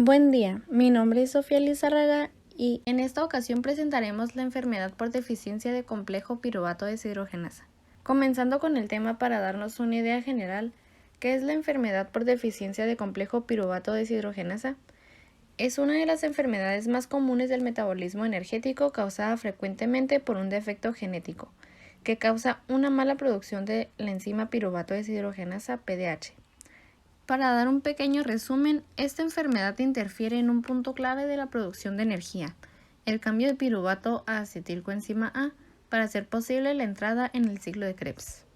Buen día, mi nombre es Sofía Lizárraga y en esta ocasión presentaremos la enfermedad por deficiencia de complejo piruvato deshidrogenasa. Comenzando con el tema para darnos una idea general, ¿qué es la enfermedad por deficiencia de complejo piruvato deshidrogenasa? Es una de las enfermedades más comunes del metabolismo energético causada frecuentemente por un defecto genético, que causa una mala producción de la enzima piruvato deshidrogenasa PDH. Para dar un pequeño resumen, esta enfermedad interfiere en un punto clave de la producción de energía, el cambio de piruvato a acetilcoenzima A, para hacer posible la entrada en el ciclo de Krebs.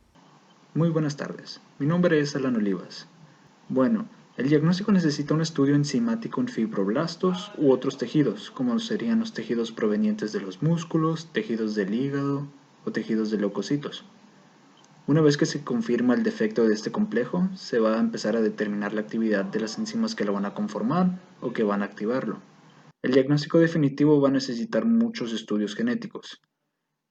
Muy buenas tardes, mi nombre es Alan Olivas. Bueno, el diagnóstico necesita un estudio enzimático en fibroblastos u otros tejidos, como serían los tejidos provenientes de los músculos, tejidos del hígado o tejidos de leucocitos. Una vez que se confirma el defecto de este complejo, se va a empezar a determinar la actividad de las enzimas que lo van a conformar o que van a activarlo. El diagnóstico definitivo va a necesitar muchos estudios genéticos.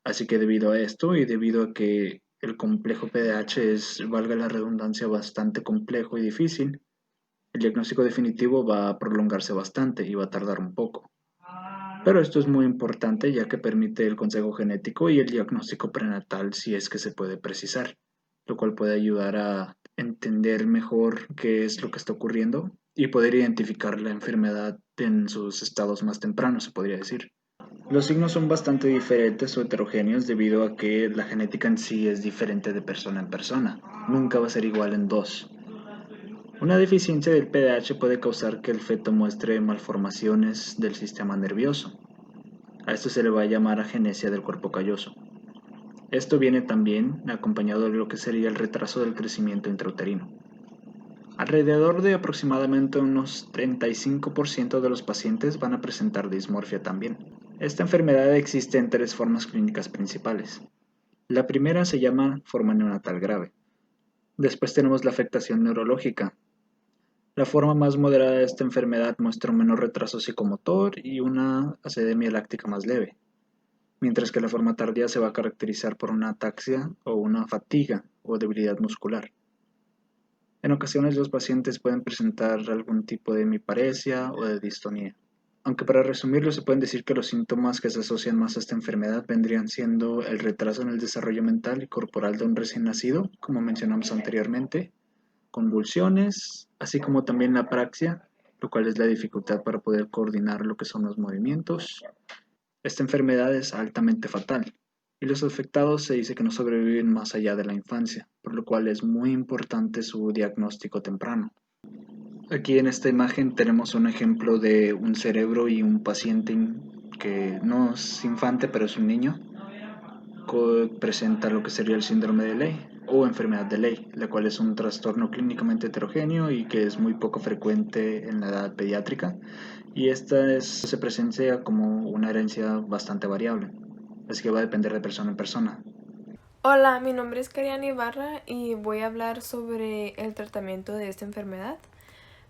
Así que debido a esto y debido a que el complejo PDH es, valga la redundancia, bastante complejo y difícil, el diagnóstico definitivo va a prolongarse bastante y va a tardar un poco. Pero esto es muy importante ya que permite el consejo genético y el diagnóstico prenatal si es que se puede precisar, lo cual puede ayudar a entender mejor qué es lo que está ocurriendo y poder identificar la enfermedad en sus estados más tempranos, se podría decir. Los signos son bastante diferentes o heterogéneos debido a que la genética en sí es diferente de persona en persona. Nunca va a ser igual en dos. Una deficiencia del PDH puede causar que el feto muestre malformaciones del sistema nervioso. A esto se le va a llamar agenesia del cuerpo calloso. Esto viene también acompañado de lo que sería el retraso del crecimiento intrauterino. Alrededor de aproximadamente unos 35% de los pacientes van a presentar dismorfia también. Esta enfermedad existe en tres formas clínicas principales. La primera se llama forma neonatal grave. Después tenemos la afectación neurológica. La forma más moderada de esta enfermedad muestra un menor retraso psicomotor y una acidemia láctica más leve, mientras que la forma tardía se va a caracterizar por una ataxia o una fatiga o debilidad muscular. En ocasiones los pacientes pueden presentar algún tipo de hemiparesia o de distonía. Aunque para resumirlo se pueden decir que los síntomas que se asocian más a esta enfermedad vendrían siendo el retraso en el desarrollo mental y corporal de un recién nacido, como mencionamos anteriormente, convulsiones, así como también la apraxia, lo cual es la dificultad para poder coordinar lo que son los movimientos. Esta enfermedad es altamente fatal y los afectados se dice que no sobreviven más allá de la infancia, por lo cual es muy importante su diagnóstico temprano. Aquí en esta imagen tenemos un ejemplo de un cerebro y un paciente que no es infante pero es un niño, que presenta lo que sería el síndrome de Leigh o enfermedad de Leigh, la cual es un trastorno clínicamente heterogéneo y que es muy poco frecuente en la edad pediátrica, y se presencia como una herencia bastante variable, así que va a depender de persona en persona. Hola, mi nombre es Kariana Ibarra y voy a hablar sobre el tratamiento de esta enfermedad.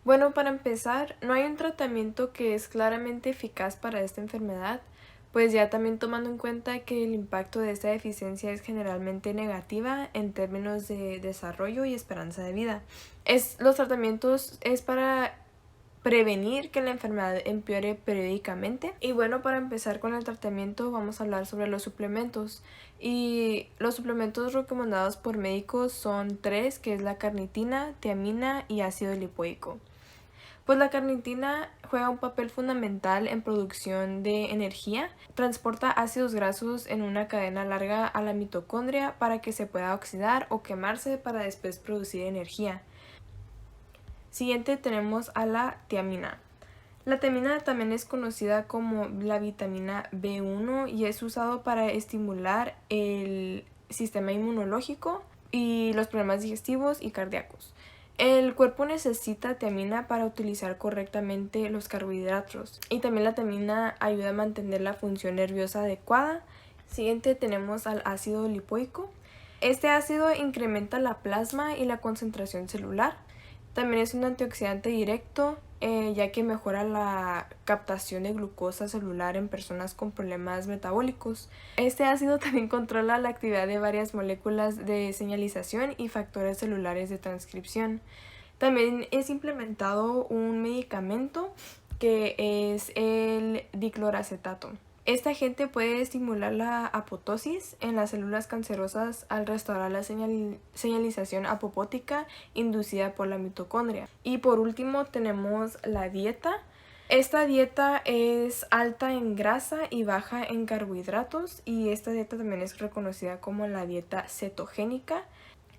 Bueno, para empezar, no hay un tratamiento que es claramente eficaz para esta enfermedad, pues ya también tomando en cuenta que el impacto de esta deficiencia es generalmente negativa en términos de desarrollo y esperanza de vida. Los tratamientos es para prevenir que la enfermedad empeore periódicamente. Y bueno, para empezar con el tratamiento vamos a hablar sobre los suplementos. Y los suplementos recomendados por médicos son tres, que es la carnitina, tiamina y ácido lipoico. Pues la carnitina juega un papel fundamental en producción de energía, transporta ácidos grasos en una cadena larga a la mitocondria para que se pueda oxidar o quemarse para después producir energía. Siguiente tenemos a la tiamina. La tiamina también es conocida como la vitamina B1 y es usado para estimular el sistema inmunológico y los problemas digestivos y cardíacos. El cuerpo necesita tiamina para utilizar correctamente los carbohidratos y también la tiamina ayuda a mantener la función nerviosa adecuada. Siguiente tenemos al ácido lipoico. Este ácido incrementa la plasma y la concentración celular. También es un antioxidante directo, ya que mejora la captación de glucosa celular en personas con problemas metabólicos. Este ácido también controla la actividad de varias moléculas de señalización y factores celulares de transcripción. También es implementado un medicamento que es el dicloracetato. Este agente puede estimular la apoptosis en las células cancerosas al restaurar la señalización apoptótica inducida por la mitocondria. Y por último tenemos la dieta. Esta dieta es alta en grasa y baja en carbohidratos, y esta dieta también es reconocida como la dieta cetogénica.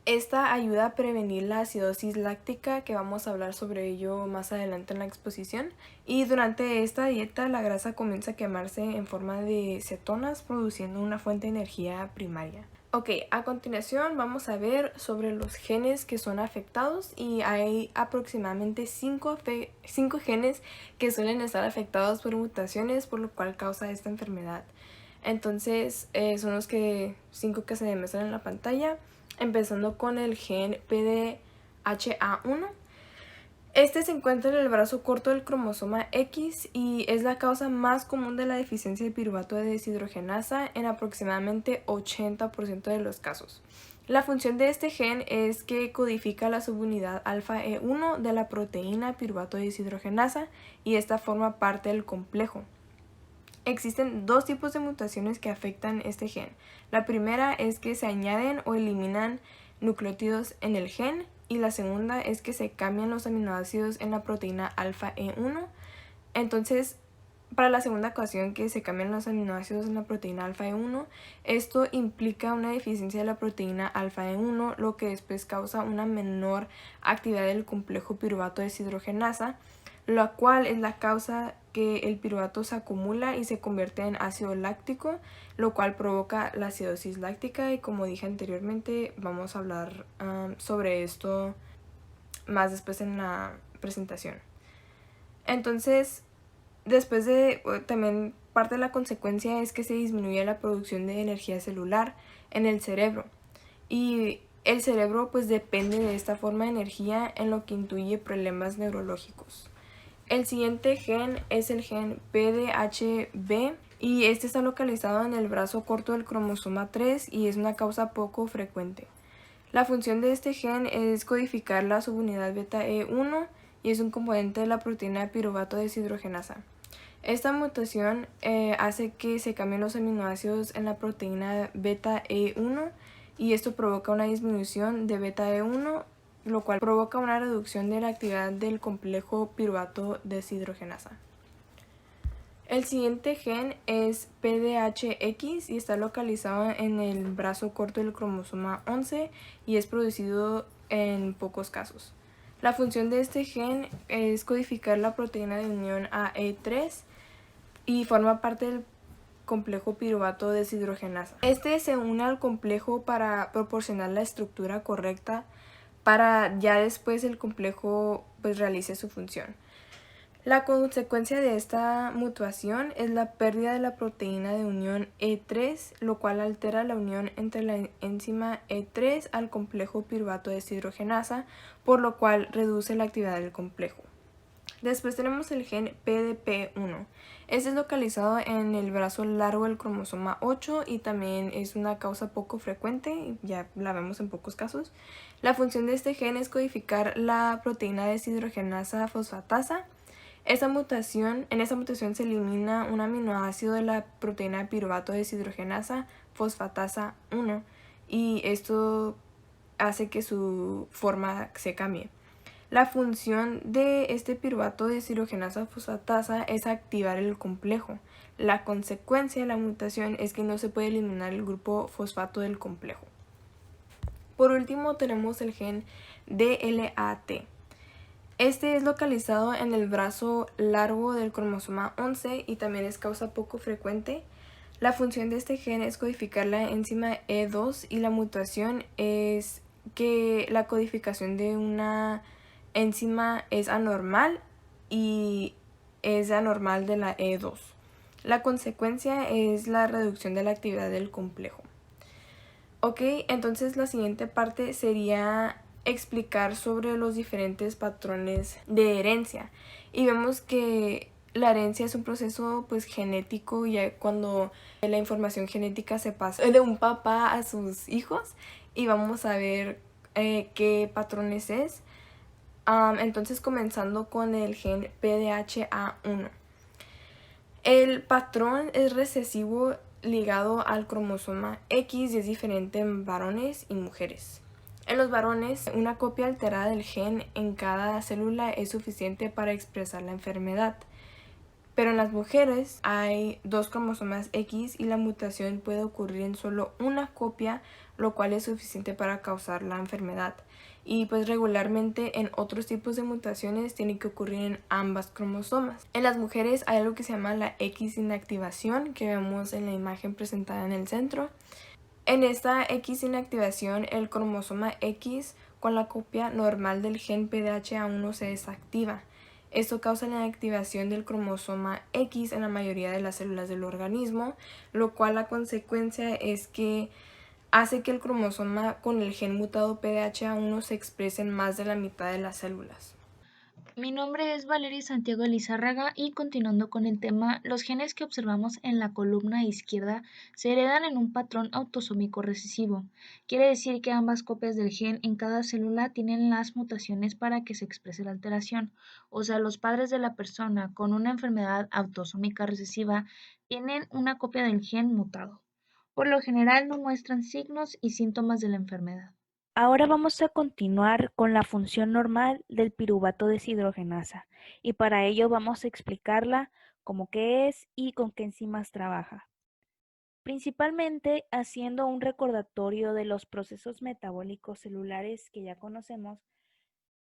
Esta ayuda a prevenir la acidosis láctica, que vamos a hablar sobre ello más adelante en la exposición. Y durante esta dieta la grasa comienza a quemarse en forma de cetonas, produciendo una fuente de energía primaria. Ok, a continuación vamos a ver sobre los genes que son afectados, y hay aproximadamente 5 genes que suelen estar afectados por mutaciones, por lo cual causa esta enfermedad. Entonces son los 5 que se demuestran en la pantalla, empezando con el gen PDHA1. Este se encuentra en el brazo corto del cromosoma X y es la causa más común de la deficiencia de piruvato de deshidrogenasa en aproximadamente 80% de los casos. La función de este gen es que codifica la subunidad alfa E1 de la proteína piruvato de deshidrogenasa, y esta forma parte del complejo. Existen 2 tipos de mutaciones que afectan este gen. La primera es que se añaden o eliminan nucleótidos en el gen, y la segunda es que se cambian los aminoácidos en la proteína alfa E1. Entonces, para la segunda ocasión que se cambian los aminoácidos en la proteína alfa E1, esto implica una deficiencia de la proteína alfa E1, lo que después causa una menor actividad del complejo piruvato deshidrogenasa, la cual es la causa que el piruvato se acumula y se convierte en ácido láctico, lo cual provoca la acidosis láctica, y como dije anteriormente vamos a hablar sobre esto más después en la presentación. Entonces, también parte de la consecuencia es que se disminuye la producción de energía celular en el cerebro, y el cerebro pues depende de esta forma de energía, en lo que intuye problemas neurológicos. El siguiente gen es el gen PDHB, y este está localizado en el brazo corto del cromosoma 3 y es una causa poco frecuente. La función de este gen es codificar la subunidad beta E1 y es un componente de la proteína piruvato deshidrogenasa. Esta mutación hace que se cambien los aminoácidos en la proteína beta E1, y esto provoca una disminución de beta E1, lo cual provoca una reducción de la actividad del complejo piruvato deshidrogenasa. El siguiente gen es PDHX y está localizado en el brazo corto del cromosoma 11 y es producido en pocos casos. La función de este gen es codificar la proteína de unión AE3 y forma parte del complejo piruvato deshidrogenasa. Este se une al complejo para proporcionar la estructura correcta para ya después el complejo pues realice su función. La consecuencia de esta mutación es la pérdida de la proteína de unión E3, lo cual altera la unión entre la enzima E3 al complejo piruvato deshidrogenasa, por lo cual reduce la actividad del complejo. Después tenemos el gen PDP1. Este es localizado en el brazo largo del cromosoma 8 y también es una causa poco frecuente, ya la vemos en pocos casos. La función de este gen es codificar la proteína deshidrogenasa fosfatasa. En esta mutación se elimina un aminoácido de la proteína piruvato deshidrogenasa fosfatasa 1, y esto hace que su forma se cambie. La función de este piruvato deshidrogenasa fosfatasa es activar el complejo. La consecuencia de la mutación es que no se puede eliminar el grupo fosfato del complejo. Por último tenemos el gen DLAT. Este es localizado en el brazo largo del cromosoma 11 y también es causa poco frecuente. La función de este gen es codificar la enzima E2 y la mutación es que la codificación de una enzima es anormal y es anormal de la E2. La consecuencia es la reducción de la actividad del complejo. Ok, entonces la siguiente parte sería explicar sobre los diferentes patrones de herencia, y vemos que la herencia es un proceso pues genético, ya cuando la información genética se pasa de un papá a sus hijos, y vamos a ver qué patrones es. Entonces, comenzando con el gen PDHA1. El patrón es recesivo ligado al cromosoma X y es diferente en varones y mujeres. En los varones, una copia alterada del gen en cada célula es suficiente para expresar la enfermedad. Pero en las mujeres hay 2 cromosomas X y la mutación puede ocurrir en solo una copia, lo cual es suficiente para causar la enfermedad. Y pues regularmente en otros tipos de mutaciones tiene que ocurrir en ambas cromosomas. En las mujeres hay algo que se llama la X inactivación, que vemos en la imagen presentada en el centro. En esta X inactivación, el cromosoma X con la copia normal del gen PDHA1 se desactiva. Esto causa la inactivación del cromosoma X en la mayoría de las células del organismo, lo cual la consecuencia es que hace que el cromosoma con el gen mutado PDHA1 se exprese en más de la mitad de las células. Mi nombre es Valeria Santiago Lizárraga y continuando con el tema, los genes que observamos en la columna izquierda se heredan en un patrón autosómico recesivo. Quiere decir que ambas copias del gen en cada célula tienen las mutaciones para que se exprese la alteración. O sea, los padres de la persona con una enfermedad autosómica recesiva tienen una copia del gen mutado. Por lo general no muestran signos y síntomas de la enfermedad. Ahora vamos a continuar con la función normal del piruvato deshidrogenasa y para ello vamos a explicarla como qué es y con qué enzimas trabaja. Principalmente haciendo un recordatorio de los procesos metabólicos celulares que ya conocemos,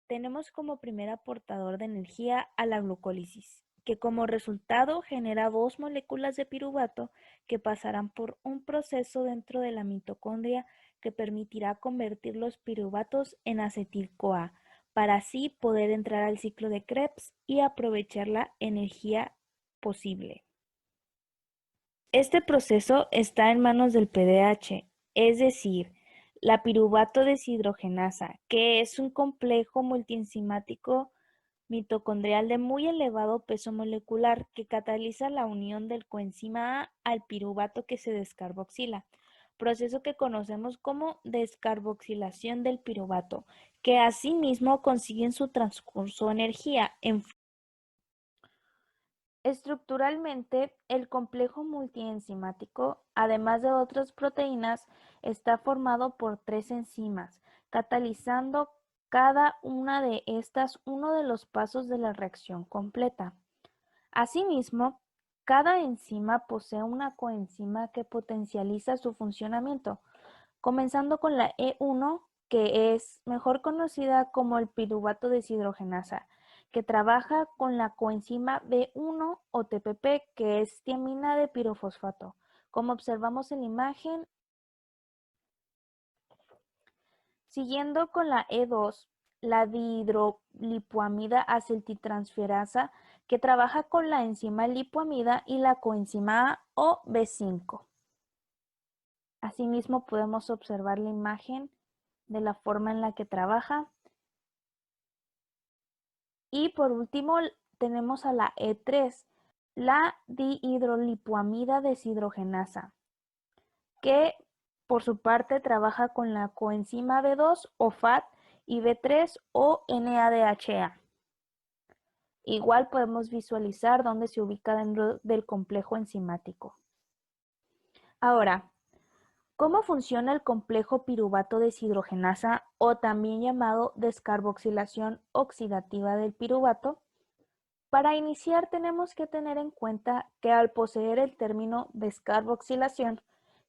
tenemos como primer aportador de energía a la glucólisis, que como resultado genera 2 moléculas de piruvato que pasarán por un proceso dentro de la mitocondria que permitirá convertir los piruvatos en acetil-CoA, para así poder entrar al ciclo de Krebs y aprovechar la energía posible. Este proceso está en manos del PDH, es decir, la piruvato deshidrogenasa, que es un complejo multienzimático mitocondrial de muy elevado peso molecular que cataliza la unión del coenzima A al piruvato que se descarboxila, proceso que conocemos como descarboxilación del piruvato, que asimismo consigue en su transcurso energía. Estructuralmente, el complejo multienzimático, además de otras proteínas, está formado por 3 enzimas, catalizando cada una de estas uno de los pasos de la reacción completa. Asimismo, cada enzima posee una coenzima que potencializa su funcionamiento, comenzando con la E1, que es mejor conocida como el piruvato deshidrogenasa, que trabaja con la coenzima B1 o TPP, que es tiamina de pirofosfato, como observamos en la imagen. Siguiendo con la E2, la dihidrolipoamida acetiltransferasa, que trabaja con la enzima lipoamida y la coenzima A o B5. Asimismo, podemos observar la imagen de la forma en la que trabaja. Y por último, tenemos a la E3, la dihidrolipoamida deshidrogenasa, que por su parte trabaja con la coenzima B2 o FAT y B3 o NADHA. Igual podemos visualizar dónde se ubica dentro del complejo enzimático. Ahora, ¿cómo funciona el complejo piruvato deshidrogenasa o también llamado descarboxilación oxidativa del piruvato? Para iniciar tenemos que tener en cuenta que al poseer el término descarboxilación,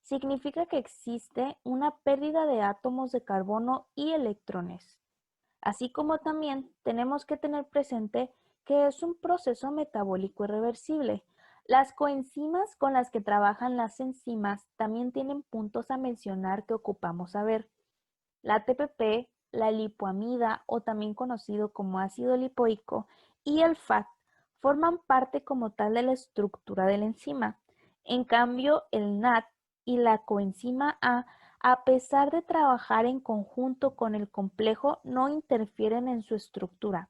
significa que existe una pérdida de átomos de carbono y electrones. Así como también tenemos que tener presente que es un proceso metabólico irreversible. Las coenzimas con las que trabajan las enzimas también tienen puntos a mencionar que ocupamos saber. La TPP, la lipoamida o también conocido como ácido lipoico y el FAT forman parte como tal de la estructura de la enzima. En cambio, el NAT y la coenzima A pesar de trabajar en conjunto con el complejo, no interfieren en su estructura.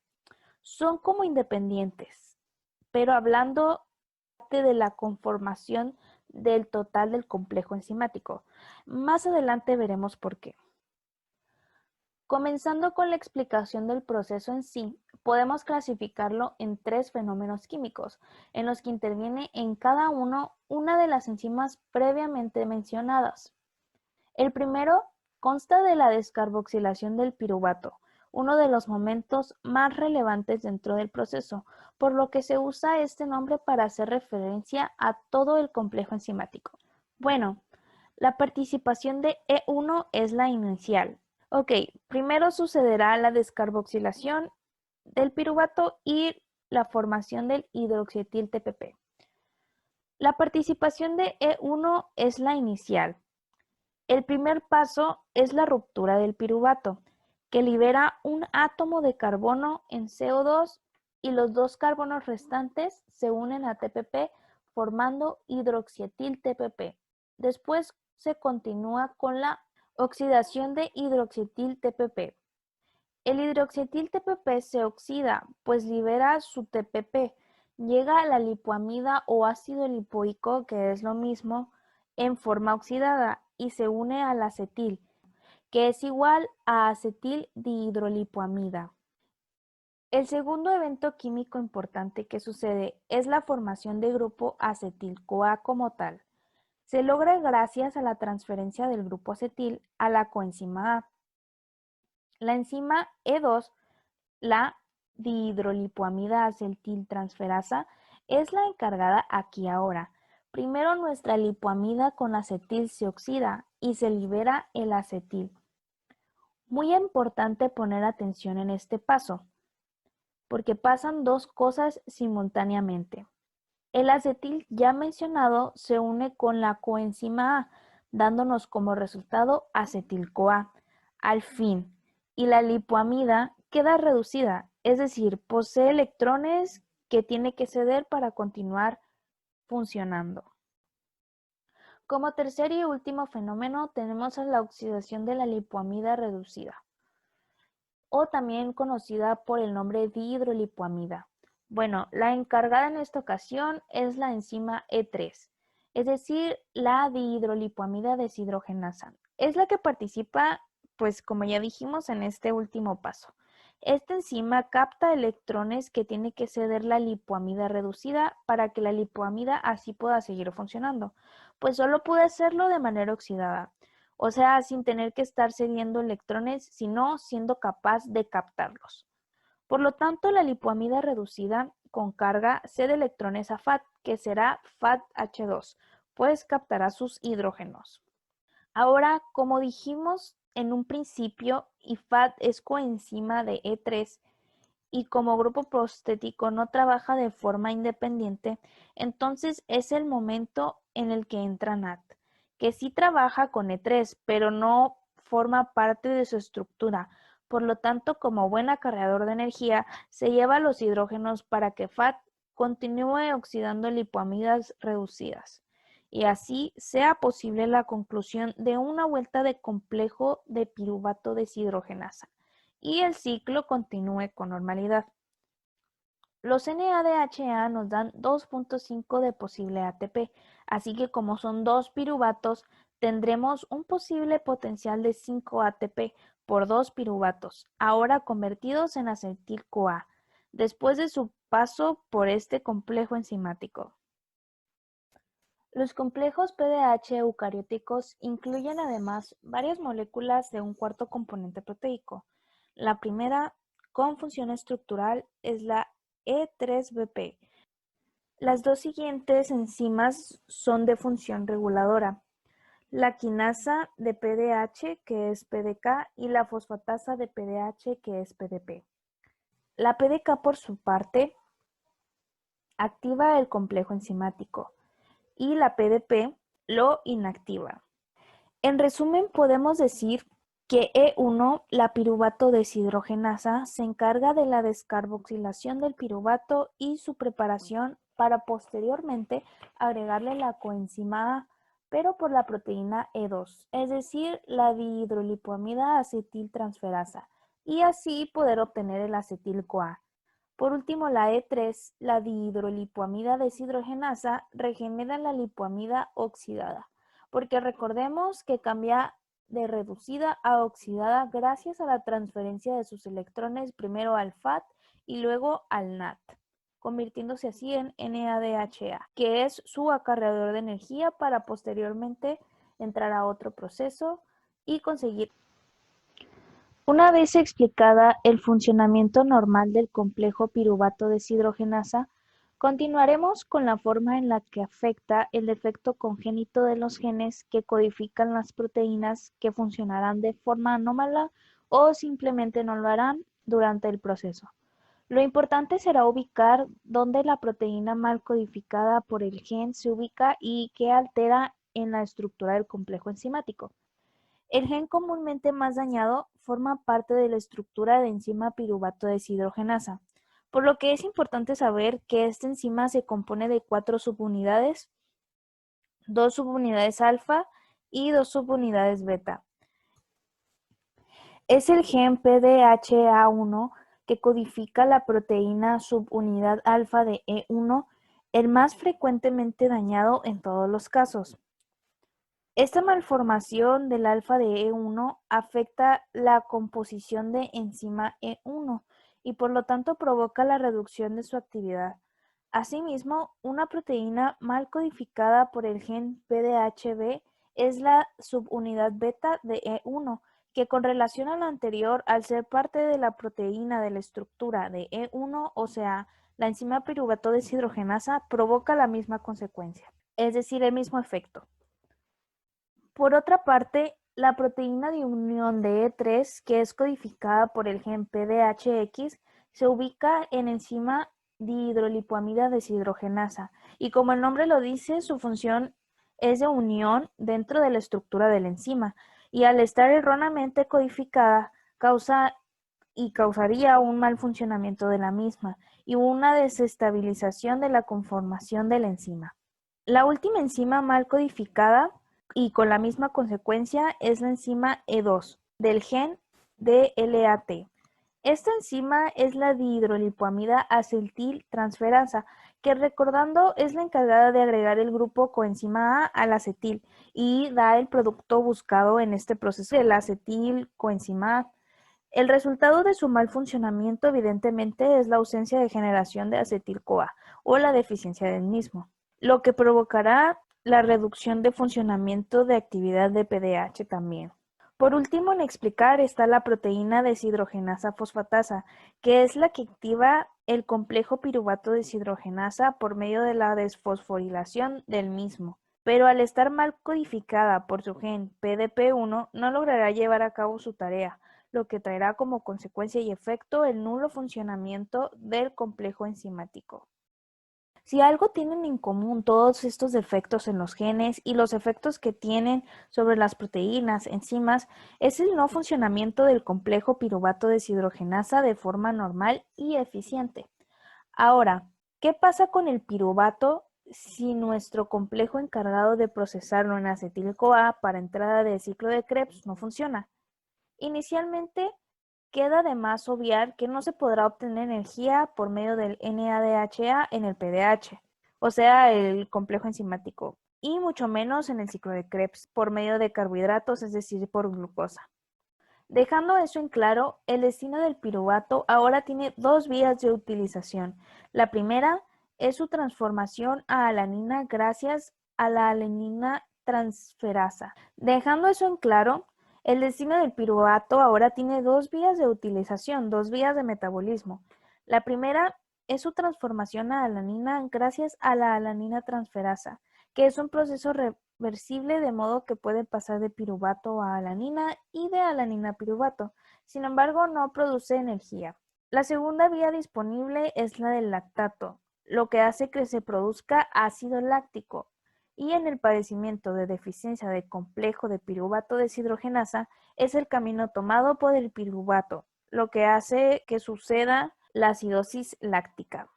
Son como independientes, pero hablando de la conformación del total del complejo enzimático. Más adelante veremos por qué. Comenzando con la explicación del proceso en sí, podemos clasificarlo en 3 fenómenos químicos, en los que interviene en cada uno una de las enzimas previamente mencionadas. El primero consta de la descarboxilación del piruvato, uno de los momentos más relevantes dentro del proceso, por lo que se usa este nombre para hacer referencia a todo el complejo enzimático. Bueno, la participación de E1 es la inicial. Ok, primero sucederá la descarboxilación del piruvato y la formación del hidroxietil TPP. La participación de E1 es la inicial. El primer paso es la ruptura del piruvato, que libera un átomo de carbono en CO2 y los 2 carbonos restantes se unen a TPP formando hidroxietil TPP. Después se continúa con la oxidación de hidroxietil TPP. El hidroxietil TPP se oxida, pues libera su TPP. Llega a la lipoamida o ácido lipoico, que es lo mismo, en forma oxidada y se une al acetil, que es igual a acetil dihidrolipoamida. El segundo evento químico importante que sucede es la formación de grupo acetil-CoA como tal. Se logra gracias a la transferencia del grupo acetil a la coenzima A. La enzima E2, la dihidrolipoamida acetiltransferasa, es la encargada aquí ahora. Primero nuestra lipoamida con acetil se oxida y se libera el acetil. Muy importante poner atención en este paso, porque pasan 2 cosas simultáneamente. El acetil ya mencionado se une con la coenzima A, dándonos como resultado acetil-CoA. Al fin, y la lipoamida queda reducida, es decir, posee electrones que tiene que ceder para continuar funcionando. Como tercer y último fenómeno tenemos a la oxidación de la lipoamida reducida, o también conocida por el nombre dihidrolipoamida. Bueno, la encargada en esta ocasión es la enzima E3, es decir, la dihidrolipoamida deshidrogenasa. Es la que participa, pues como ya dijimos, en este último paso. Esta enzima capta electrones que tiene que ceder la lipoamida reducida para que la lipoamida así pueda seguir funcionando, pues solo puede hacerlo de manera oxidada. O sea, sin tener que estar cediendo electrones, sino siendo capaz de captarlos. Por lo tanto, la lipoamida reducida con carga cede electrones a FAT, que será FATH2, pues captará sus hidrógenos. Ahora, como dijimos en un principio, y FAT es coenzima de E3 y como grupo prostético no trabaja de forma independiente, entonces es el momento en el que entra NAT, que sí trabaja con E3, pero no forma parte de su estructura. Por lo tanto, como buen acarreador de energía, se lleva los hidrógenos para que FAT continúe oxidando lipoamidas reducidas y así sea posible la conclusión de una vuelta de complejo de piruvato deshidrogenasa y el ciclo continúe con normalidad. Los NADHA nos dan 2.5 de posible ATP, así que como son 2 piruvatos, tendremos un posible potencial de 5 ATP por 2 piruvatos, ahora convertidos en acetil-CoA, después de su paso por este complejo enzimático. Los complejos PDH eucarióticos incluyen además varias moléculas de un cuarto componente proteico. La primera, con función estructural, es la E3BP. Las 2 siguientes enzimas son de función reguladora. La quinasa de PDH, que es PDK, y la fosfatasa de PDH, que es PDP. La PDK, por su parte, activa el complejo enzimático y la PDP lo inactiva. En resumen, podemos decir que E1, la piruvato deshidrogenasa, se encarga de la descarboxilación del piruvato y su preparación para posteriormente agregarle la coenzima A, pero por la proteína E2, es decir, la dihidrolipoamida acetiltransferasa, y así poder obtener el acetil-CoA. Por último, la E3, la dihidrolipoamida deshidrogenasa, regenera la lipoamida oxidada, porque recordemos que cambia de reducida a oxidada gracias a la transferencia de sus electrones primero al FAT y luego al NAT, convirtiéndose así en NADHA, que es su acarreador de energía para posteriormente entrar a otro proceso y conseguir. Una vez explicada el funcionamiento normal del complejo piruvato deshidrogenasa, continuaremos con la forma en la que afecta el defecto congénito de los genes que codifican las proteínas que funcionarán de forma anómala o simplemente no lo harán durante el proceso. Lo importante será ubicar dónde la proteína mal codificada por el gen se ubica y qué altera en la estructura del complejo enzimático. El gen comúnmente más dañado forma parte de la estructura de enzima piruvato deshidrogenasa, por lo que es importante saber que esta enzima se compone de 4 subunidades, 2 subunidades alfa y 2 subunidades beta. Es el gen PDHA1 que codifica la proteína subunidad alfa de E1, el más frecuentemente dañado en todos los casos. Esta malformación del alfa de E1 afecta la composición de enzima E1 y por lo tanto provoca la reducción de su actividad. Asimismo, una proteína mal codificada por el gen PDHB es la subunidad beta de E1, que con relación a la anterior, al ser parte de la proteína de la estructura de E1, o sea, la enzima piruvato deshidrogenasa, provoca la misma consecuencia, es decir, el mismo efecto. Por otra parte, la proteína de unión de E3, que es codificada por el gen PDHX, se ubica en enzima dihidrolipoamida deshidrogenasa y como el nombre lo dice, su función es de unión dentro de la estructura de la enzima y al estar erróneamente codificada causaría un mal funcionamiento de la misma y una desestabilización de la conformación de la enzima. La última enzima mal codificada y con la misma consecuencia es la enzima E2 del gen DLAT. Esta enzima es la dihidrolipoamida acetiltransferasa, que recordando es la encargada de agregar el grupo coenzima A al acetil y da el producto buscado en este proceso, el acetilcoenzima A. El resultado de su mal funcionamiento evidentemente es la ausencia de generación de acetil-CoA o la deficiencia del mismo, lo que provocará la reducción de funcionamiento de actividad de PDH también. Por último, en explicar está la proteína deshidrogenasa fosfatasa, que es la que activa el complejo piruvato deshidrogenasa por medio de la desfosforilación del mismo, pero al estar mal codificada por su gen PDP1 no logrará llevar a cabo su tarea, lo que traerá como consecuencia y efecto el nulo funcionamiento del complejo enzimático. Si algo tienen en común todos estos defectos en los genes y los efectos que tienen sobre las proteínas, enzimas, es el no funcionamiento del complejo piruvato deshidrogenasa de forma normal y eficiente. Ahora, ¿qué pasa con el piruvato si nuestro complejo encargado de procesarlo en acetil-CoA para entrada de ciclo de Krebs no funciona? Inicialmente, queda de más obviar que no se podrá obtener energía por medio del NADHA en el PDH, o sea, el complejo enzimático, y mucho menos en el ciclo de Krebs por medio de carbohidratos, es decir, por glucosa. Dejando eso en claro, el destino del piruvato ahora tiene 2 vías de utilización. La primera es su transformación a alanina gracias a la alanina transferasa. Dejando eso en claro, el destino del piruvato ahora tiene 2 vías de utilización, 2 vías de metabolismo. La primera es su transformación a alanina gracias a la alanina transferasa, que es un proceso reversible de modo que puede pasar de piruvato a alanina y de alanina a piruvato. Sin embargo, no produce energía. La segunda vía disponible es la del lactato, lo que hace que se produzca ácido láctico. Y en el padecimiento de deficiencia de complejo de piruvato deshidrogenasa es el camino tomado por el piruvato, lo que hace que suceda la acidosis láctica.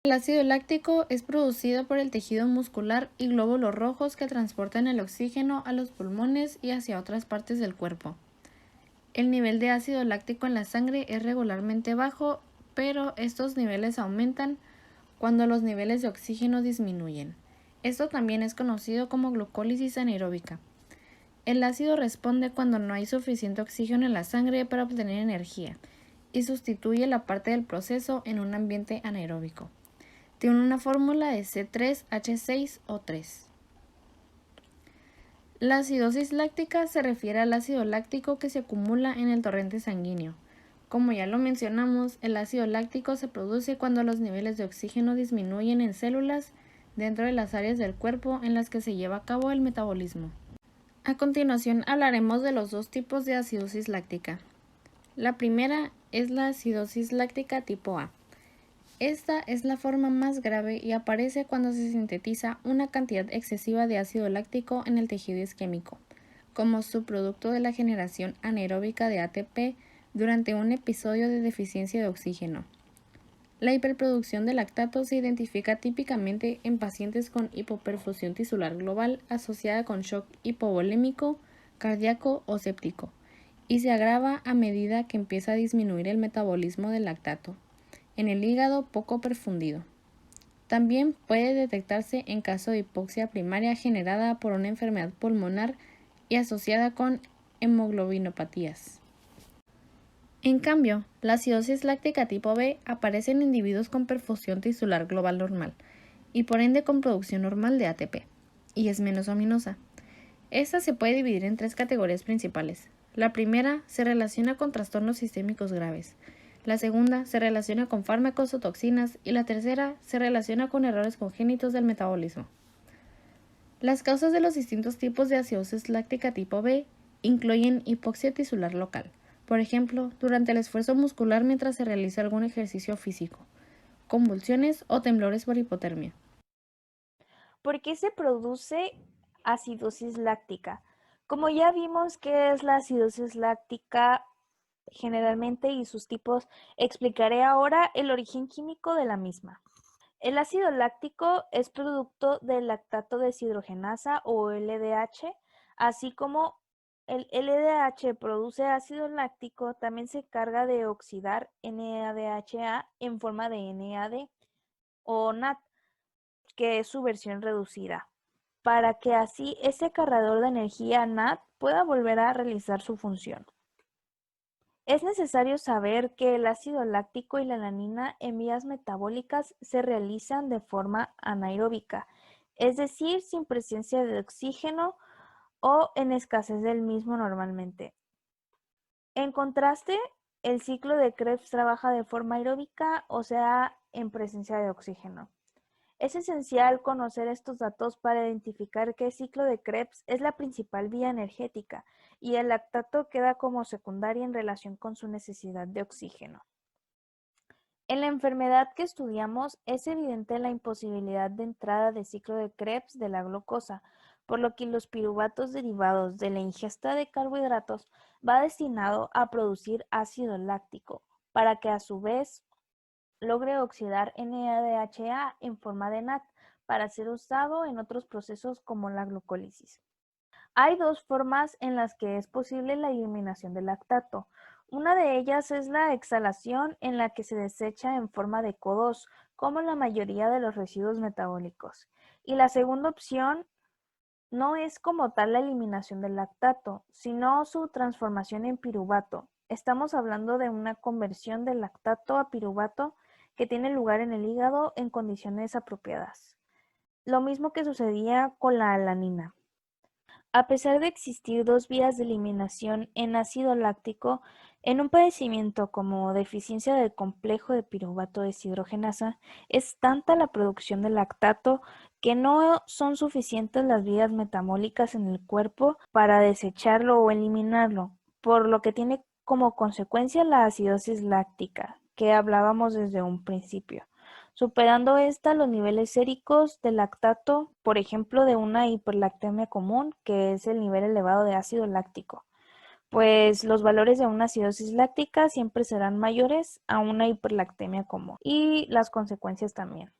El ácido láctico es producido por el tejido muscular y glóbulos rojos que transportan el oxígeno a los pulmones y hacia otras partes del cuerpo. El nivel de ácido láctico en la sangre es regularmente bajo, pero estos niveles aumentan cuando los niveles de oxígeno disminuyen. Esto también es conocido como glucólisis anaeróbica. El ácido responde cuando no hay suficiente oxígeno en la sangre para obtener energía y sustituye la parte del proceso en un ambiente anaeróbico. Tiene una fórmula de C3H6O3. La acidosis láctica se refiere al ácido láctico que se acumula en el torrente sanguíneo. Como ya lo mencionamos, el ácido láctico se produce cuando los niveles de oxígeno disminuyen en células dentro de las áreas del cuerpo en las que se lleva a cabo el metabolismo. A continuación hablaremos de los dos tipos de acidosis láctica. La primera es la acidosis láctica tipo A. Esta es la forma más grave y aparece cuando se sintetiza una cantidad excesiva de ácido láctico en el tejido isquémico, como subproducto de la generación anaeróbica de ATP durante un episodio de deficiencia de oxígeno. La hiperproducción de lactato se identifica típicamente en pacientes con hipoperfusión tisular global asociada con shock hipovolémico, cardíaco o séptico, y se agrava a medida que empieza a disminuir el metabolismo del lactato en el hígado poco perfundido. También puede detectarse en caso de hipoxia primaria generada por una enfermedad pulmonar y asociada con hemoglobinopatías. En cambio, la acidosis láctica tipo B aparece en individuos con perfusión tisular global normal y por ende con producción normal de ATP, y es menos ominosa. Esta se puede dividir en tres categorías principales. La primera se relaciona con trastornos sistémicos graves. La segunda se relaciona con fármacos o toxinas y la tercera se relaciona con errores congénitos del metabolismo. Las causas de los distintos tipos de acidosis láctica tipo B incluyen hipoxia tisular local, por ejemplo, durante el esfuerzo muscular mientras se realiza algún ejercicio físico, convulsiones o temblores por hipotermia. ¿Por qué se produce acidosis láctica? Como ya vimos qué es la acidosis láctica generalmente y sus tipos, explicaré ahora el origen químico de la misma. El ácido láctico es producto del lactato deshidrogenasa o LDH, así como el LDH produce ácido láctico, también se encarga de oxidar NADHA en forma de NAD o NAD, que es su versión reducida, para que así ese cargador de energía NAD pueda volver a realizar su función. Es necesario saber que el ácido láctico y la alanina en vías metabólicas se realizan de forma anaeróbica, es decir, sin presencia de oxígeno o en escasez del mismo normalmente. En contraste, el ciclo de Krebs trabaja de forma aeróbica, o sea, en presencia de oxígeno. Es esencial conocer estos datos para identificar que el ciclo de Krebs es la principal vía energética y el lactato queda como secundaria en relación con su necesidad de oxígeno. En la enfermedad que estudiamos es evidente la imposibilidad de entrada de ciclo de Krebs de la glucosa, por lo que los piruvatos derivados de la ingesta de carbohidratos va destinado a producir ácido láctico, para que a su vez logre oxidar NADHA en forma de NAD para ser usado en otros procesos como la glucólisis. Hay dos formas en las que es posible la eliminación del lactato. Una de ellas es la exhalación, en la que se desecha en forma de CO2, como la mayoría de los residuos metabólicos. Y la segunda opción no es como tal la eliminación del lactato, sino su transformación en piruvato. Estamos hablando de una conversión del lactato a piruvato que tiene lugar en el hígado en condiciones apropiadas. Lo mismo que sucedía con la alanina. A pesar de existir dos vías de eliminación en ácido láctico, en un padecimiento como deficiencia del complejo de piruvato deshidrogenasa, es tanta la producción de lactato que no son suficientes las vías metabólicas en el cuerpo para desecharlo o eliminarlo, por lo que tiene como consecuencia la acidosis láctica, que hablábamos desde un principio, superando esta los niveles séricos de lactato, por ejemplo, de una hiperlactemia común, que es el nivel elevado de ácido láctico, pues los valores de una acidosis láctica siempre serán mayores a una hiperlactemia común, y las consecuencias también.